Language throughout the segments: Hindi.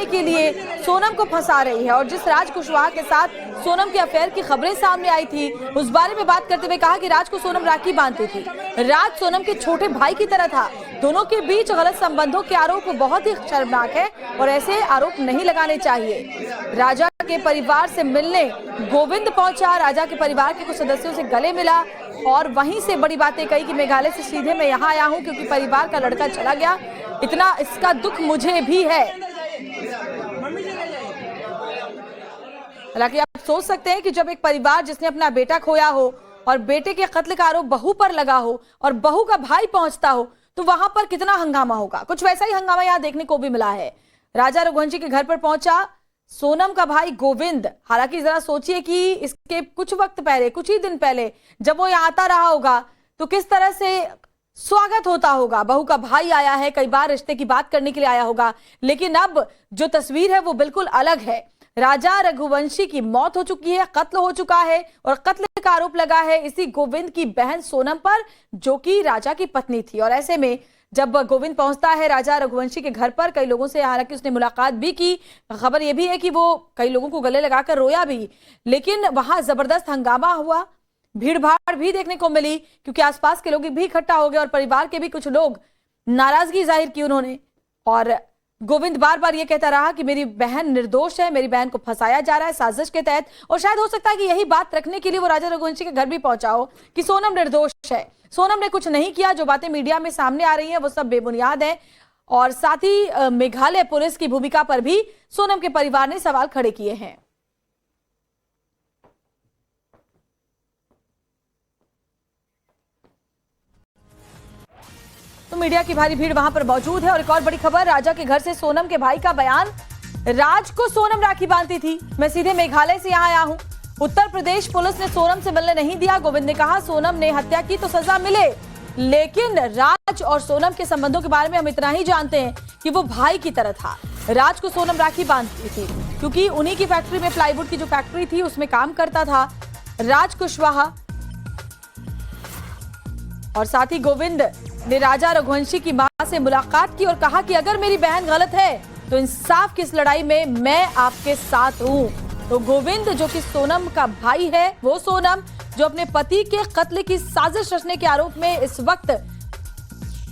निकालने के लिए सोनम को फंसा रही है। और जिस राज कुशवाहा के साथ सोनम के अफेयर की खबरें सामने आई थी, उस बारे में बात करते हुए कहा कि राज को सोनम राखी बांधती थी। राज सोनम के छोटे भाई की तरह था। दोनों के बीच गलत संबंधों के आरोप बहुत ही शर्मनाक है और ऐसे आरोप नहीं लगाने चाहिए। राजा के परिवार से मिलने गोविंद पहुंचा, राजा के परिवार के कुछ सदस्यों से गले मिला और वहीं से बड़ी बातें कही कि मेघालय से सीधे मैं यहाँ आया हूँ क्योंकि परिवार का लड़का चला गया, इतना इसका दुख मुझे भी है। हालांकि आप सोच सकते हैं कि जब एक परिवार जिसने अपना बेटा खोया हो और बेटे के कत्ल का आरोप बहू पर लगा हो और बहू का भाई पहुंचता हो तो वहां पर कितना हंगामा होगा। कुछ वैसा ही हंगामा यहां देखने को भी मिला है। राजा रघुवंशी के घर पर पहुंचा सोनम का भाई गोविंद। हालांकि जरा सोचिए कि इसके कुछ वक्त पहले, कुछ ही दिन पहले जब वो यहाँ आता रहा होगा तो किस तरह से स्वागत होता होगा। बहू का भाई आया है, कई बार रिश्ते की बात करने के लिए आया होगा, लेकिन अब जो तस्वीर है वो बिल्कुल अलग है। राजा रघुवंशी की मौत हो चुकी है, कत्ल हो चुका है और कत्ल का आरोप लगा है इसी गोविंद की बहन सोनम पर, जो कि राजा की पत्नी थी। और ऐसे में जब गोविंद पहुंचता है राजा रघुवंशी के घर पर, कई लोगों से हालांकि उसने मुलाकात भी की, खबर यह भी है कि वो कई लोगों को गले लगाकर रोया भी, लेकिन वहां जबरदस्त हंगामा हुआ, भीड़ भाड़ भी देखने को मिली क्योंकि आसपास के लोग भी इकट्ठा हो गए और परिवार के भी कुछ लोग नाराजगी जाहिर की उन्होंने। और गोविंद बार बार ये कहता रहा कि मेरी बहन निर्दोष है, मेरी बहन को फंसाया जा रहा है साजिश के तहत। और शायद हो सकता है कि यही बात रखने के लिए वो राजा रघुवंशी के घर भी पहुंचा हो कि सोनम निर्दोष है, सोनम ने कुछ नहीं किया। जो बातें मीडिया में सामने आ रही हैं वो सब बेबुनियाद है। और साथ ही मेघालय पुलिस की भूमिका पर भी सोनम के परिवार ने सवाल खड़े किए हैं। तो मीडिया की भारी भीड़ वहां पर मौजूद है। और एक और बड़ी खबर, राजा के घर से सोनम के भाई का बयान, राज को सोनम राखी बांधती थी, मैं सीधे मेघालय से यहां आया हूं। उत्तर प्रदेश पुलिस ने सोनम से मिलने नहीं दिया। गोविंद ने कहा सोनम ने हत्या की तो सजा मिले, लेकिन राज और सोनम के संबंधों के बारे में हम इतना ही जानते हैं कि वो भाई की तरह था। राज को सोनम राखी बांधती थी क्योंकि उन्हीं की फैक्ट्री में, प्लाईवुड की जो फैक्ट्री थी उसमें काम करता था राज कुशवाहा। और साथ ही गोविंद ने राजा रघुवंशी की मां से मुलाकात की और कहा कि अगर मेरी बहन गलत है तो इंसाफ की इस लड़ाई में मैं आपके साथ हूं। तो गोविंद जो कि सोनम का भाई है, वो सोनम जो अपने पति के कत्ल की साजिश रचने के आरोप में इस वक्त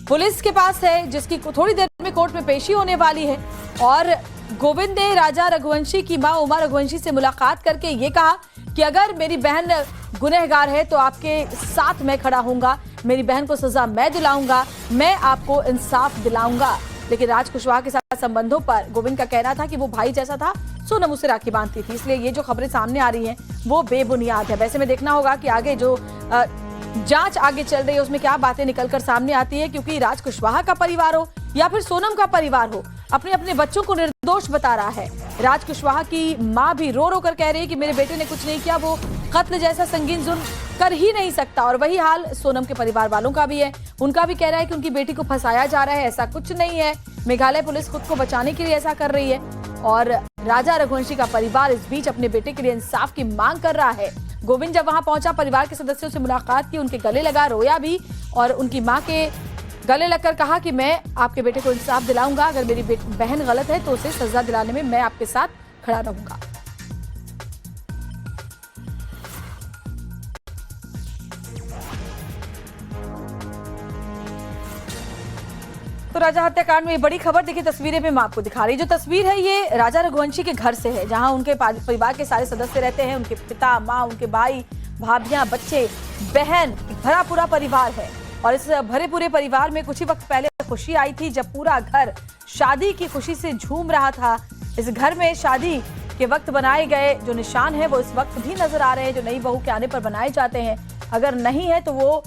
पुलिस के पास है, जिसकी थोड़ी देर में कोर्ट में पेशी होने वाली है। और गोविंद ने राजा रघुवंशी की मां उमा रघुवंशी से मुलाकात करके ये कहा कि अगर मेरी बहन गुनहगार है तो आपके साथ मैं खड़ा होऊंगा, मेरी बहन को सजा मैं दिलाऊंगा, मैं आपको इंसाफ दिलाऊंगा। लेकिन राज कुशवाहा के साथ संबंधों पर गोविंद का कहना था कि वो भाई जैसा था, सोनम उसे राखी बांधती थी, इसलिए ये जो खबरें सामने आ रही हैं वो बेबुनियाद है। वैसे में देखना होगा कि आगे जो जांच आगे चल रही है उसमें क्या बातें निकलकर सामने आती है, क्योंकि राज कुशवाहा का परिवार हो या फिर सोनम का परिवार हो, अपने अपने बच्चों को निर्दोष बता रहा है। राज कुशवाहा की मां भी रो रो कर कह रही है कि मेरे बेटे ने कुछ नहीं किया, वो कत्ल जैसा संगीन जुर्म कर ही नहीं सकता। और वही हाल सोनम के परिवार वालों का भी है, उनका भी कहना है कि उनकी बेटी को फंसाया जा रहा है, ऐसा कुछ नहीं है, मेघालय पुलिस खुद को बचाने के लिए ऐसा कर रही है। और राजा रघुवंशी का परिवार इस बीच अपने बेटे के लिए इंसाफ की मांग कर रहा है। गोविंद जब वहां पहुंचा, परिवार के सदस्यों से मुलाकात की, उनके गले लगा, रोया भी और उनकी मां के गले लगकर कहा कि मैं आपके बेटे को इंसाफ दिलाऊंगा, अगर मेरी बहन गलत है तो उसे सजा दिलाने में मैं आपके साथ खड़ा रहूंगा। तो राजा हत्याकांड में बड़ी खबर, देखिए तस्वीरें में मैं आपको दिखा रही। जो तस्वीर है ये राजा रघुवंशी के घर से है, जहां उनके परिवार के सारे सदस्य रहते हैं, उनके पिता, माँ, उनके भाई, भाभियां, बच्चे, बहन, भरा पूरा परिवार है। और इस भरे पूरे परिवार में कुछ ही वक्त पहले खुशी आई थी जब पूरा घर शादी की खुशी से झूम रहा था। इस घर में शादी के वक्त बनाए गए जो निशान है वो इस वक्त भी नजर आ रहे हैं, जो नई बहू के आने पर बनाए जाते हैं। अगर नहीं है तो वो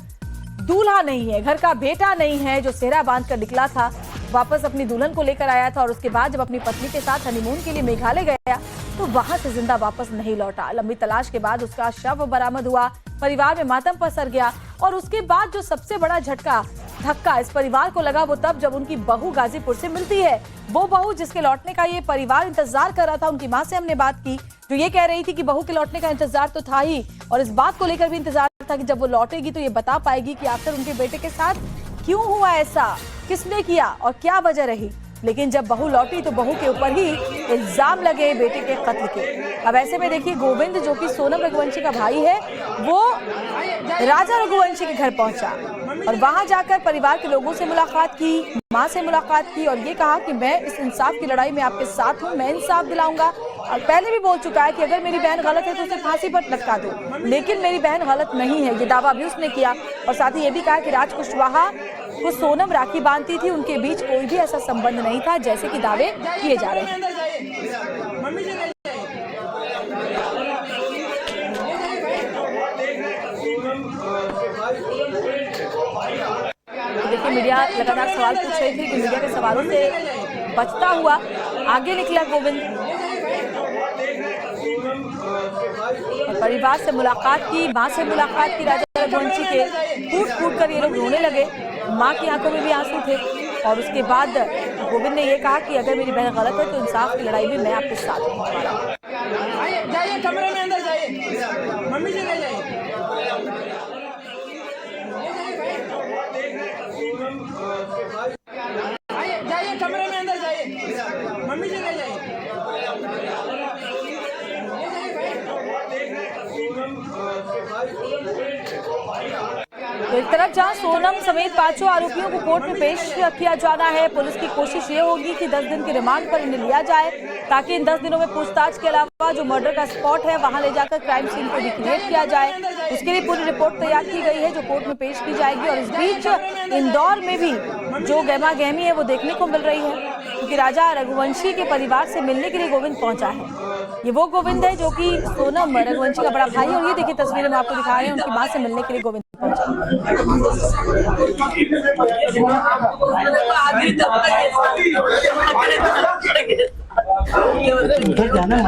दूल्हा नहीं है, घर का बेटा नहीं है, जो सेहरा बांध कर निकला था, वापस अपनी दुल्हन को लेकर आया था और उसके बाद जब अपनी पत्नी के साथ हनीमून के लिए मेघालय गया तो वहां से जिंदा वापस नहीं लौटा। लंबी तलाश के बाद उसका शव बरामद हुआ, परिवार में मातम पसर गया। और उसके बाद जो सबसे बड़ा धक्का इस परिवार को लगा वो तब जब उनकी बहू गाजीपुर से मिलती है। वो बहू जिसके लौटने का ये परिवार इंतजार कर रहा था। उनकी मां से हमने बात की, जो ये कह रही थी कि बहू के लौटने का इंतजार तो था ही, और इस बात को लेकर भी इंतजार था कि जब वो लौटेगी तो ये बता पाएगी कि आखिर उनके बेटे के साथ क्यों हुआ ऐसा, किसने किया और क्या वजह रही। लेकिन जब बहू लौटी तो बहू के ऊपर ही इल्जाम लगे बेटे के कत्ल के। अब ऐसे में देखिए गोविंद जो कि सोनम रघुवंशी का भाई है वो राजा रघुवंशी के घर पहुंचा और वहां जाकर परिवार के लोगों से मुलाकात की, मां से मुलाकात की और ये कहा कि मैं इस इंसाफ की लड़ाई में आपके साथ हूं, मैं इंसाफ दिलाऊंगा। और पहले भी बोल चुका है कि अगर मेरी बहन गलत है तो उसे फांसी पर लटका दो, लेकिन मेरी बहन गलत नहीं है, ये दावा भी उसने किया। और साथ ही ये भी कहा कि राज कुशवाहा को सोनम राखी बांधती थी, उनके बीच कोई भी ऐसा संबंध नहीं था जैसे कि दावे किए जा रहे हैं। तो देखिए मीडिया लगातार सवाल पूछ रही थी कि मीडिया के सवालों से बचता हुआ आगे निकला गोविंद और परिवार से मुलाकात की, मां से मुलाकात की राजा रघुवंशी के। फूट फूट कर ये लोग रोने लगे, मां की आंखों में भी आंसू थे। और उसके बाद गोविंद ने ये कहा कि अगर मेरी बहन गलत है तो इंसाफ की लड़ाई में मैं आपके साथ हूं। जाइए कमरे में अंदर जाइए, मम्मी जी ले जाइए। जाइए कमरे में अंदर जाइए, मम्मी जी ले जाइए। तो एक तरफ जहां सोनम समेत 5 आरोपियों को कोर्ट में पेश किया जाना है, पुलिस की कोशिश ये होगी कि 10 दिन के रिमांड पर इन्हें लिया जाए ताकि इन 10 दिनों में पूछताछ के अलावा जो मर्डर का स्पॉट है वहां ले जाकर क्राइम सीन को रिक्रिएट किया जाए। उसके लिए पूरी रिपोर्ट तैयार की गई है जो कोर्ट में पेश की जाएगी। और इस बीच इंदौर में भी जो गहमा गहमी है वो देखने को मिल रही है, क्योंकि राजा रघुवंशी के परिवार से मिलने के लिए गोविंद पहुंचा है। ये वो गोविंद है जो कि सोनम रघुवंशी का बड़ा भाई है। और ये देखिए तस्वीरें में आपको दिखा रहे हैं, उनकी मां से मिलने के लिए गोविंद पहुंचा। उधर जाना है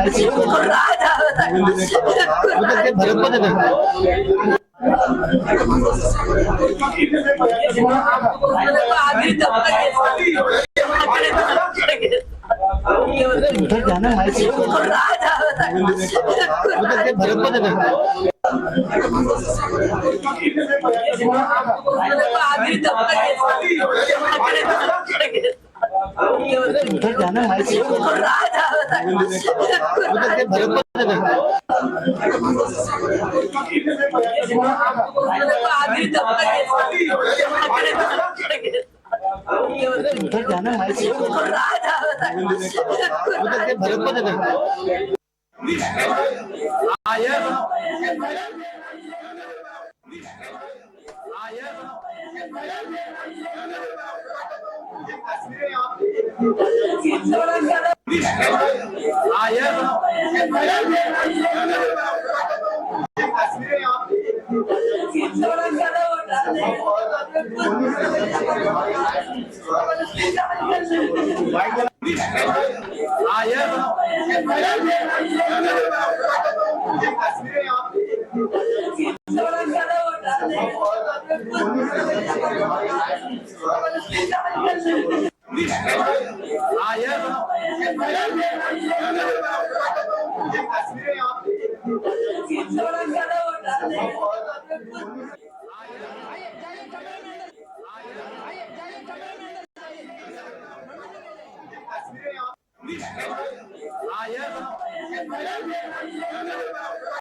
आइए